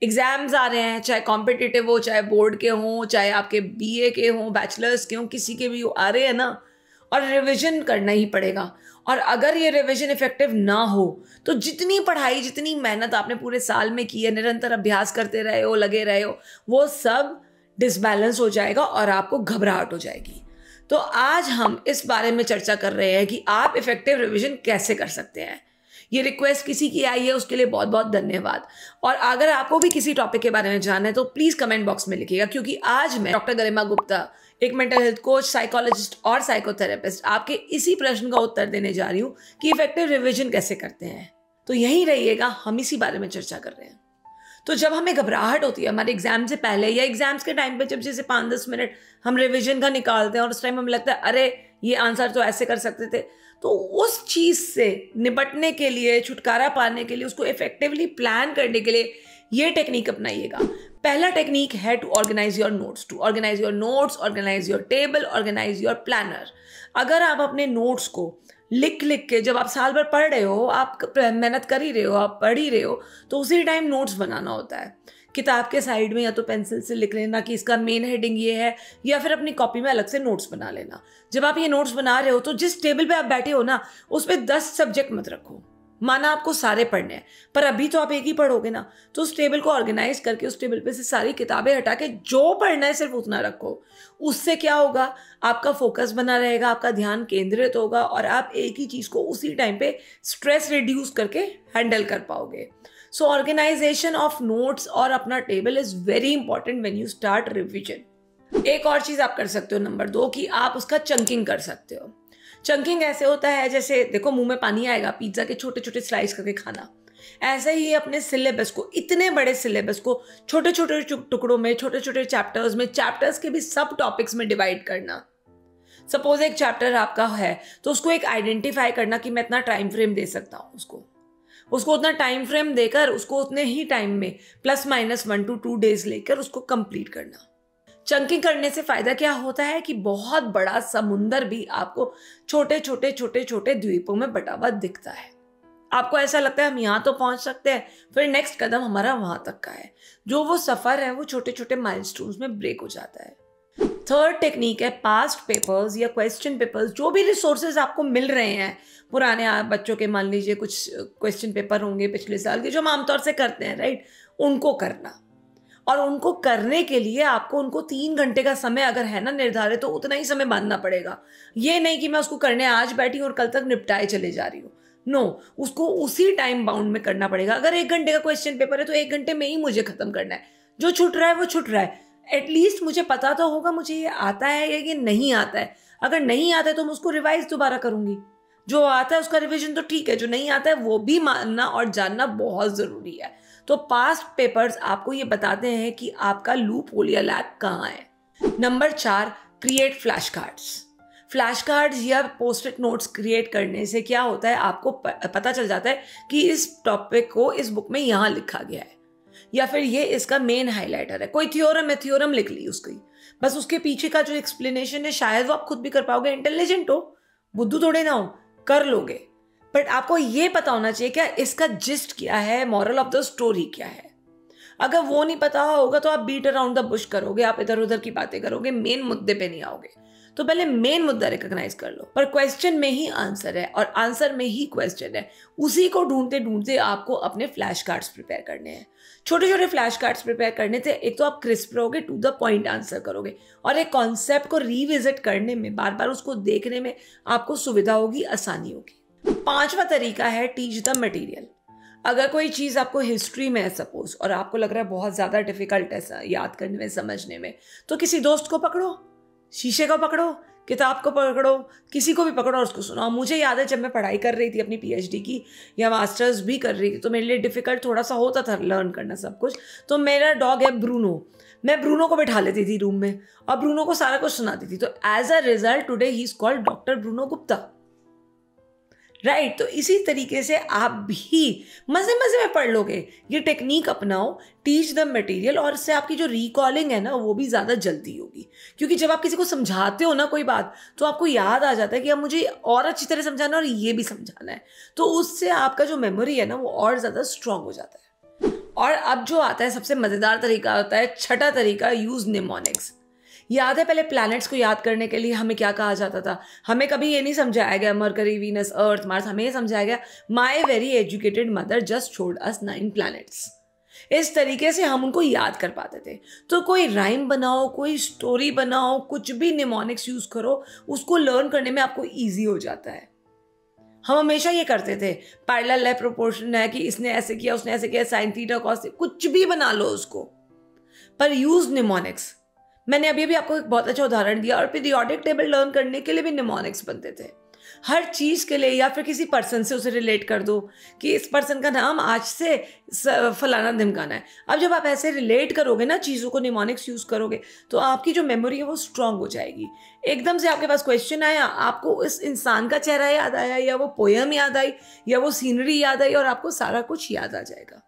Exams आ रहे हैं, चाहे कॉम्पिटिटिव हो, चाहे बोर्ड के हों, चाहे आपके बीए के हों, बैचलर्स के हों, किसी के भी आ रहे हैं ना, और रिवीजन करना ही पड़ेगा। और अगर ये रिवीजन इफेक्टिव ना हो तो जितनी पढ़ाई, जितनी मेहनत आपने पूरे साल में की है, निरंतर अभ्यास करते रहे हो, लगे रहे हो, वो सब डिसबैलेंस हो जाएगा और आपको घबराहट हो जाएगी। तो आज हम इस बारे में चर्चा कर रहे हैं कि आप इफेक्टिव रिवीजन कैसे कर सकते हैं। ये रिक्वेस्ट किसी की आई है, उसके लिए बहुत बहुत धन्यवाद। और अगर आपको भी किसी टॉपिक के बारे में जानना है तो प्लीज़ कमेंट बॉक्स में लिखिएगा, क्योंकि आज मैं डॉक्टर गरिमा गुप्ता, एक मेंटल हेल्थ कोच, साइकोलॉजिस्ट और साइकोथेरेपिस्ट, आपके इसी प्रश्न का उत्तर देने जा रही हूँ कि इफेक्टिव रिवीजन कैसे करते हैं। तो यहीं रहिएगा, हम इसी बारे में चर्चा कर रहे हैं। तो जब हमें घबराहट होती है हमारे एग्जाम से पहले या एग्जाम्स के टाइम पे, जब जैसे 5-10 मिनट हम रिवीजन का निकालते हैं और उस टाइम हमें लगता है अरे ये आंसर तो ऐसे कर सकते थे, तो उस चीज़ से निपटने के लिए, छुटकारा पाने के लिए, उसको इफेक्टिवली प्लान करने के लिए ये टेक्निक अपनाइएगा। पहला टेक्निक है to organise your notes. To organise your notes, organise your table, organise your planner. अगर आप अपने नोट्स को लिख के, जब आप साल भर पढ़ रहे हो, आप मेहनत कर ही रहे हो, आप पढ़ ही रहे हो, तो उसी टाइम नोट्स बनाना होता है। किताब के साइड में या तो पेंसिल से लिख लेना कि इसका मेन हेडिंग ये है, या फिर अपनी कॉपी में अलग से नोट्स बना लेना। जब आप ये नोट्स बना रहे हो तो जिस टेबल पे आप बैठे हो ना, उस पर 10 सब्जेक्ट मत रखो। माना आपको सारे पढ़ने हैं, पर अभी तो आप एक ही पढ़ोगे ना, तो उस टेबल को ऑर्गेनाइज करके उस टेबल पे से सारी किताबें हटा के जो पढ़ना है सिर्फ उतना रखो। उससे क्या होगा, आपका फोकस बना रहेगा, आपका ध्यान केंद्रित होगा और आप एक ही चीज़ को उसी टाइम पे स्ट्रेस रिड्यूस करके हैंडल कर पाओगे। सो ऑर्गेनाइजेशन ऑफ नोट्स और अपना table is very important when you start revision. एक और चीज़ आप कर सकते हो, नंबर 2, कि आप उसका चंकिंग कर सकते हो। चंकिंग ऐसे होता है, जैसे देखो मुंह में पानी आएगा, पिज्जा के छोटे छोटे स्लाइस करके खाना। ऐसे ही अपने सिलेबस को, इतने बड़े सिलेबस को छोटे छोटे टुकड़ों में, छोटे छोटे चैप्टर्स में, चैप्टर्स के भी सब टॉपिक्स में डिवाइड करना। सपोज एक चैप्टर आपका है तो उसको एक आइडेंटिफाई करना कि मैं इतना टाइम फ्रेम दे सकता हूँ, उसको उतना टाइम फ्रेम देकर उसको उतने ही टाइम में +- 1 to 2 डेज लेकर उसको कंप्लीट करना। चंकिंग करने से फायदा क्या होता है कि बहुत बड़ा समुंदर भी आपको छोटे छोटे छोटे छोटे द्वीपों में बटा हुआ दिखता है। आपको ऐसा लगता है हम यहाँ तो पहुंच सकते हैं, फिर नेक्स्ट कदम हमारा वहां तक का है। जो वो सफर है वो छोटे छोटे माइलस्टोन्स में ब्रेक हो जाता है। थर्ड टेक्निक है पास्ट पेपर्स या क्वेश्चन पेपर्स। जो भी रिसोर्सेज आपको मिल रहे हैं, पुराने बच्चों के, मान लीजिए कुछ क्वेश्चन पेपर होंगे पिछले साल के, जो हम आमतौर से करते हैं, राइट, उनको करना। और उनको करने के लिए आपको उनको 3 घंटे का समय अगर है ना निर्धारित, तो उतना ही समय बांधना पड़ेगा। ये नहीं कि मैं उसको करने आज बैठी और कल तक निपटाए चले जा रही हूँ। नो, उसको उसी टाइम बाउंड में करना पड़ेगा। अगर 1 घंटे का क्वेश्चन पेपर है तो 1 घंटे में ही मुझे खत्म करना है। जो छूट रहा है वो छूट रहा है, एटलीस्ट मुझे पता तो होगा मुझे ये आता है या ये नहीं आता है। अगर नहीं आता है तो मैं उसको रिवाइज दोबारा करूंगी। जो आता है उसका रिविजन तो ठीक है, जो नहीं आता है वो भी मानना और जानना बहुत जरूरी है। तो पास्ट पेपर्स आपको ये बताते हैं कि आपका लूप होल या लैग कहाँ है। Number 4, create flash cards. Flash cards या पोस्टिट नोट्स क्रिएट करने से क्या होता है, आपको पता चल जाता है कि इस टॉपिक को इस बुक में यहाँ लिखा गया है, या फिर ये इसका मेन हाइलाइटर है। कोई थ्योरम है, थ्योरम लिख ली उसकी, बस उसके पीछे का जो एक्सप्लेनेशन है शायद वो आप खुद भी कर पाओगे। इंटेलिजेंट हो, बुद्धू थोड़े ना हो, कर लोगे। बट आपको ये पता होना चाहिए क्या इसका जिस्ट क्या है, मॉरल ऑफ द स्टोरी क्या है। अगर वो नहीं पता होगा तो आप बीट अराउंड द बुश करोगे, आप इधर उधर की बातें करोगे, मेन मुद्दे पे नहीं आओगे। तो पहले मेन मुद्दा रिकॉग्नाइज कर लो। पर क्वेश्चन में ही आंसर है और आंसर में ही क्वेश्चन है, उसी को ढूंढते ढूंढते आपको अपने फ्लैश कार्ड्स प्रिपेयर करने हैं। छोटे छोटे फ्लैश कार्ड्स प्रिपेयर करने से एक तो आप क्रिस्प रहोगे, टू द पॉइंट आंसर करोगे, और एक कॉन्सेप्ट को रिविजिट करने में, बार बार उसको देखने में आपको सुविधा होगी, आसानी होगी। 5वां तरीका है टीच द मटेरियल। अगर कोई चीज़ आपको हिस्ट्री में है सपोज, और आपको लग रहा है बहुत ज़्यादा डिफिकल्ट है याद करने में, समझने में, तो किसी दोस्त को पकड़ो, शीशे को पकड़ो, किताब को पकड़ो, किसी को भी पकड़ो और उसको सुनाओ। मुझे याद है जब मैं पढ़ाई कर रही थी अपनी PhD की या मास्टर्स भी कर रही थी, तो मेरे लिए डिफिकल्ट थोड़ा सा होता था लर्न करना सब कुछ। तो मेरा डॉग है ब्रूनो, मैं ब्रूनो को बैठा लेती थी रूम में और ब्रूनो को सारा कुछ सुनाती थी। तो as a result today he is called doctor Bruno Gupta, right. तो इसी तरीके से आप भी मजे मजे में पढ़ लोगे। ये टेक्निक अपनाओ, टीच द मटेरियल, और इससे आपकी जो रिकॉलिंग है ना वो भी ज़्यादा जल्दी होगी। क्योंकि जब आप किसी को समझाते हो ना कोई बात, तो आपको याद आ जाता है कि अब मुझे और अच्छी तरह समझाना है और ये भी समझाना है, तो उससे आपका जो मेमोरी है ना वो और ज़्यादा स्ट्रांग हो जाता है। और अब जो आता है सबसे मज़ेदार तरीका होता है छठा तरीका, यूज़ निमोनिक्स। याद है पहले प्लैनेट्स को याद करने के लिए हमें क्या कहा जाता था? हमें कभी ये नहीं समझाया गया मरकरी, वीनस, अर्थ, मार्स। हमें ये समझाया गया my very educated mother just showed us 9 planets. इस तरीके से हम उनको याद कर पाते थे। तो कोई राइम बनाओ, कोई स्टोरी बनाओ, कुछ भी निमोनिक्स यूज़ करो, उसको लर्न करने में आपको ईजी हो जाता है। हम हमेशा ये करते थे, पैरेलल है, प्रोपोर्शन है, कि इसने ऐसे किया, उसने ऐसे किया, साइन थीटा कॉस, कुछ भी बना लो उसको, पर यूज निमोनिक्स। मैंने अभी भी आपको एक बहुत अच्छा उदाहरण दिया। और पीरियोडिक टेबल लर्न करने के लिए भी निमोनिक्स बनते थे। हर चीज़ के लिए, या फिर किसी पर्सन से उसे रिलेट कर दो कि इस पर्सन का नाम आज से फलाना ढिमकाना है। अब जब आप ऐसे रिलेट करोगे ना चीज़ों को, निमोनिक्स यूज़ करोगे, तो आपकी जो मेमोरी है वो स्ट्रांग हो जाएगी। एकदम से आपके पास क्वेश्चन आया, आपको इस इंसान का चेहरा याद आया, या वो पोयम याद आई, या वो सीनरी याद आई, और आपको सारा कुछ याद आ जाएगा।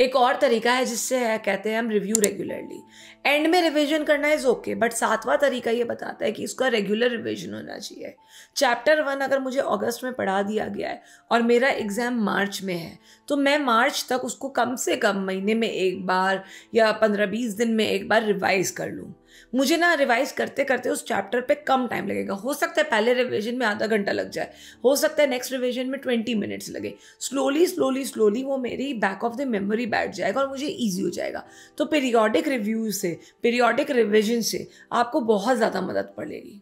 एक और तरीका है जिससे कहते हैं हम रिव्यू रेगुलरली। एंड में रिवीजन करना इज ओके, बट 7वां तरीका ये बताता है कि इसका रेगुलर रिवीजन होना चाहिए। चैप्टर 1 अगर मुझे अगस्त में पढ़ा दिया गया है और मेरा एग्जाम मार्च में है, तो मैं मार्च तक उसको कम से कम महीने में एक बार या 15-20 दिन में एक बार रिवाइज कर लूँ। मुझे ना रिवाइज करते करते उस चैप्टर पे कम टाइम लगेगा। हो सकता है पहले रिवीजन में आधा घंटा लग जाए, हो सकता है नेक्स्ट रिवीजन में 20 मिनट्स लगे। स्लोली स्लोली स्लोली वो मेरी बैक ऑफ द मेमोरी बैठ जाएगा और मुझे ईजी हो जाएगा। तो पीरियोडिक रिव्यू से, पीरियोडिक रिवीजन से आपको बहुत ज़्यादा मदद पड़ेगी।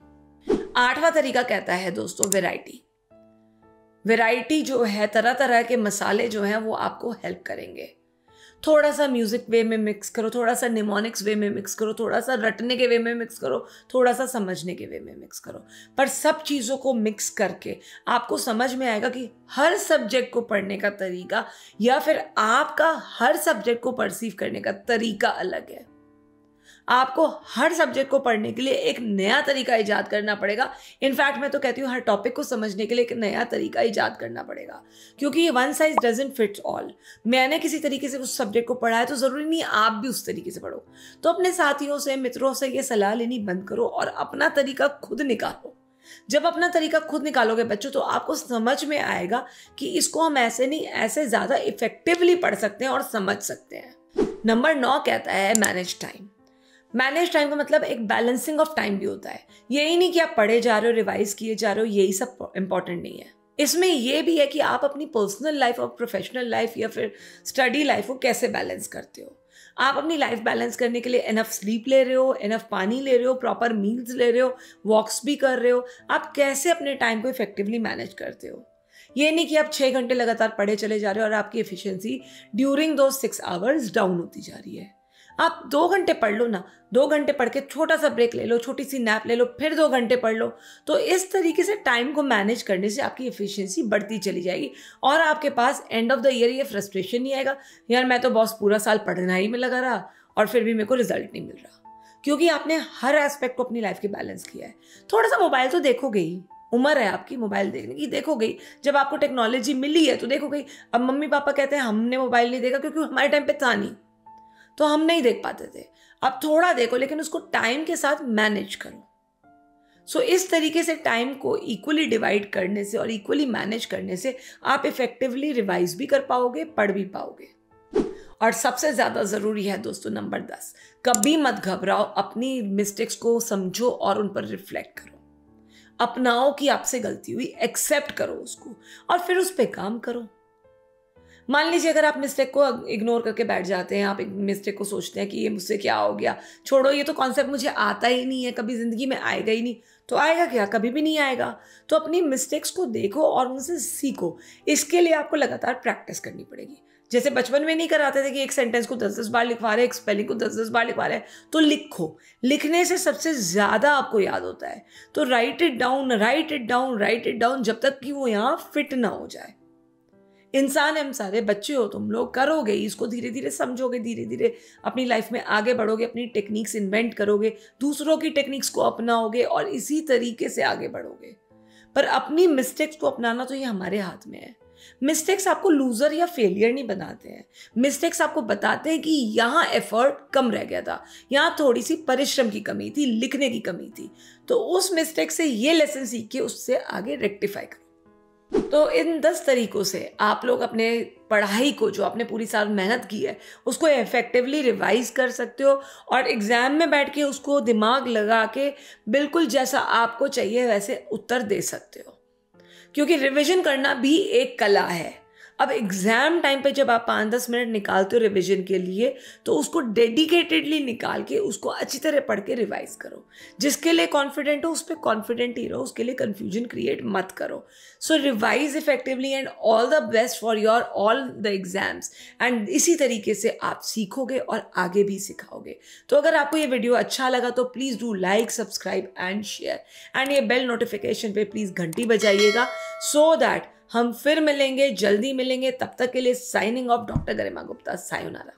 8वां तरीका कहता है दोस्तों, वेराइटी। वेराइटी जो है, तरह तरह के मसाले जो हैं वो आपको हेल्प करेंगे। थोड़ा सा म्यूजिक वे में मिक्स करो, थोड़ा सा निमोनिक्स वे में मिक्स करो, थोड़ा सा रटने के वे में मिक्स करो, थोड़ा सा समझने के वे में मिक्स करो, पर सब चीज़ों को मिक्स करके आपको समझ में आएगा कि हर सब्जेक्ट को पढ़ने का तरीका, या फिर आपका हर सब्जेक्ट को परसीव करने का तरीका अलग है। आपको हर सब्जेक्ट को पढ़ने के लिए एक नया तरीका इजाद करना पड़ेगा। इनफैक्ट मैं तो कहती हूँ हर टॉपिक को समझने के लिए एक नया तरीका इजाद करना पड़ेगा, क्योंकि ये one size doesn't fit all. मैंने किसी तरीके से उस सब्जेक्ट को पढ़ा है तो ज़रूरी नहीं आप भी उस तरीके से पढ़ो। तो अपने साथियों से, मित्रों से ये सलाह लेनी बंद करो और अपना तरीका खुद निकालो। जब अपना तरीका खुद निकालोगे बच्चों, तो आपको समझ में आएगा कि इसको हम ऐसे नहीं, ऐसे ज़्यादा इफेक्टिवली पढ़ सकते हैं और समझ सकते हैं। नंबर 9 कहता है मैनेज टाइम। मैनेज टाइम का मतलब एक बैलेंसिंग ऑफ टाइम भी होता है। यही नहीं कि आप पढ़े जा रहे हो, रिवाइज किए जा रहे हो, यही सब इंपॉर्टेंट नहीं है। इसमें यह भी है कि आप अपनी पर्सनल लाइफ और प्रोफेशनल लाइफ या फिर स्टडी लाइफ को कैसे बैलेंस करते हो। आप अपनी लाइफ बैलेंस करने के लिए इनफ स्लीप ले रहे हो, इनफ पानी ले रहे हो, प्रॉपर मील्स ले रहे हो, वॉक्स भी कर रहे हो। आप कैसे अपने टाइम को इफेक्टिवली मैनेज करते हो। ये नहीं कि आप 6 घंटे लगातार पढ़े चले जा रहे हो और आपकी एफिशिएंसी ड्यूरिंग दो 6 आवर्स डाउन होती जा रही है। आप 2 घंटे पढ़ लो ना, 2 घंटे पढ़ के छोटा सा ब्रेक ले लो, छोटी सी नैप ले लो, फिर 2 घंटे पढ़ लो। तो इस तरीके से टाइम को मैनेज करने से आपकी एफिशिएंसी बढ़ती चली जाएगी और आपके पास एंड ऑफ द ईयर ये फ्रस्ट्रेशन नहीं आएगा, यार मैं तो बॉस पूरा साल पढ़ना ही में लगा रहा और फिर भी मेरे को रिजल्ट नहीं मिल रहा, क्योंकि आपने हर एस्पेक्ट को अपनी लाइफ के बैलेंस किया है। थोड़ा सा मोबाइल तो देखोगे ही, उम्र है आपकी मोबाइल देखने की, देखोगे। जब आपको टेक्नोलॉजी मिली है तो देखोगे। अब मम्मी पापा कहते हैं हमने मोबाइल नहीं देखा क्योंकि हमारे टाइम पे था नहीं, तो हम नहीं देख पाते थे। अब थोड़ा देखो, लेकिन उसको टाइम के साथ मैनेज करो। सो इस तरीके से टाइम को इक्वली डिवाइड करने से और इक्वली मैनेज करने से आप इफेक्टिवली रिवाइज भी कर पाओगे, पढ़ भी पाओगे। और सबसे ज्यादा जरूरी है दोस्तों नंबर 10, कभी मत घबराओ, अपनी मिस्टेक्स को समझो और उन पर रिफ्लेक्ट करो। अपनाओ कि आपसे गलती हुई, एक्सेप्ट करो उसको और फिर उस पर काम करो। मान लीजिए अगर आप मिस्टेक को इग्नोर करके बैठ जाते हैं, आप एक मिस्टेक को सोचते हैं कि ये मुझसे क्या हो गया, छोड़ो ये तो कॉन्सेप्ट मुझे आता ही नहीं है, कभी जिंदगी में आएगा ही नहीं, तो आएगा क्या, कभी भी नहीं आएगा। तो अपनी मिस्टेक्स को देखो और उनसे सीखो। इसके लिए आपको लगातार प्रैक्टिस करनी पड़ेगी। जैसे बचपन में नहीं कराते थे कि एक सेंटेंस को 10-10 बार लिखवा रहे हैं, एक स्पेलिंग को 10-10 बार लिखवा रहे हैं, तो लिखो। लिखने से सबसे ज्यादा आपको याद होता है। तो right it down, right it down, right it down, जब तक कि वो यहाँ फिट ना हो जाए। इंसान हम सारे, बच्चे हो तुम लोग, करोगे इसको, धीरे धीरे समझोगे, धीरे धीरे अपनी लाइफ में आगे बढ़ोगे, अपनी टेक्निक्स इन्वेंट करोगे, दूसरों की टेक्निक्स को अपनाओगे और इसी तरीके से आगे बढ़ोगे। पर अपनी मिस्टेक्स को अपनाना तो ये हमारे हाथ में है। मिस्टेक्स आपको लूजर या फेलियर नहीं बनाते हैं। मिस्टेक्स आपको बताते हैं कि यहाँ एफर्ट कम रह गया था, यहाँ थोड़ी सी परिश्रम की कमी थी, लिखने की कमी थी, तो उस मिस्टेक से ये लेसन सीख के उससे आगे रेक्टिफाई करो। तो इन 10 तरीकों से आप लोग अपने पढ़ाई को, जो आपने पूरी साल मेहनत की है, उसको इफेक्टिवली रिवाइज कर सकते हो और एग्ज़ाम में बैठ के उसको दिमाग लगा के बिल्कुल जैसा आपको चाहिए वैसे उत्तर दे सकते हो, क्योंकि रिवीजन करना भी एक कला है। अब एग्ज़ाम टाइम पे जब आप 5-10 मिनट निकालते हो रिवीजन के लिए, तो उसको डेडिकेटेडली निकाल के उसको अच्छी तरह पढ़ के रिवाइज करो। जिसके लिए कॉन्फिडेंट हो उस पर कॉन्फिडेंट ही रहो, उसके लिए कन्फ्यूजन क्रिएट मत करो। So revise effectively and all the best for your all the exams. And इसी तरीके से आप सीखोगे और आगे भी सिखाओगे। तो अगर आपको ये वीडियो अच्छा लगा तो please do like, subscribe and share, and ये बेल नोटिफिकेशन पे प्लीज़ घंटी बजाइएगा, सो दैट हम फिर मिलेंगे, जल्दी मिलेंगे। तब तक के लिए साइनिंग ऑफ, डॉक्टर गरिमा गुप्ता, सायोनारा।